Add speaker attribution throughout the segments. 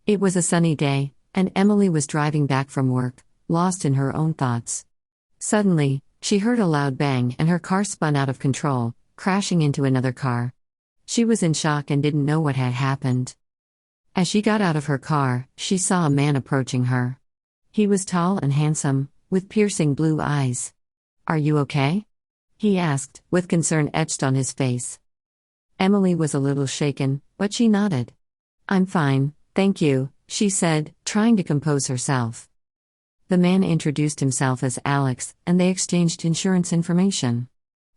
Speaker 1: It was a sunny day, and Emily was driving back from work, lost in her own thoughts. Suddenly, she heard a loud bang and her car spun out of control, crashing into another car. She was in shock and didn't know what had happened. As she got out of her car, she saw a man approaching her. He was tall and handsome, with piercing blue eyes. "Are you okay?" he asked, with concern etched on his face. Emily was a little shaken, but she nodded. "I'm fine, thank you," she said, trying to compose herself. The man introduced himself as Alex, and they exchanged insurance information.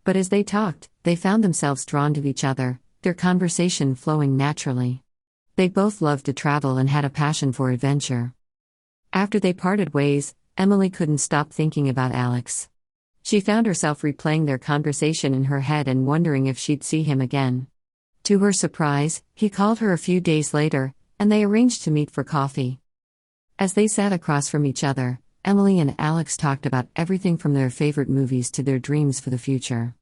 Speaker 1: But as they talked, they found themselves drawn to each other, their conversation flowing naturally. They both loved to travel and had a passion for adventure. After they parted ways, Emily couldn't stop thinking about Alex. She found herself replaying their conversation in her head and wondering if she'd see him again. To her surprise, he called her a few days later, and they arranged to meet for coffee. As they sat across from each other, Emily and Alex talked about everything from their favorite movies to their dreams for the future.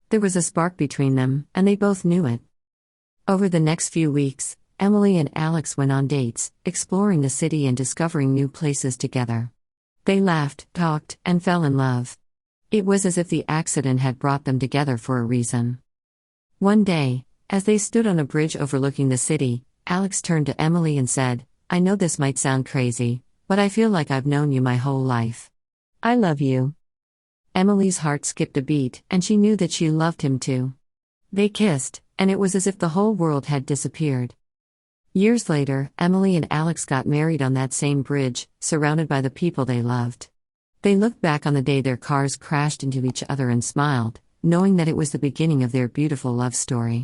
Speaker 1: There was a spark between them, and they both knew it. Over the next few weeks, Emily and Alex went on dates, exploring the city and discovering new places together. They laughed, talked, and fell in love. It was as if the accident had brought them together for a reason. One day, as they stood on a bridge overlooking the city, Alex turned to Emily and said, "I know this might sound crazy, but I feel like I've known you my whole life. I love you." Emily's heart skipped a beat, and she knew that she loved him too. They kissed, and it was as if the whole world had disappeared. Years later, Emily and Alex got married on that same bridge, surrounded by the people they loved. They looked back on the day their cars crashed into each other and smiled, knowing that it was the beginning of their beautiful love story.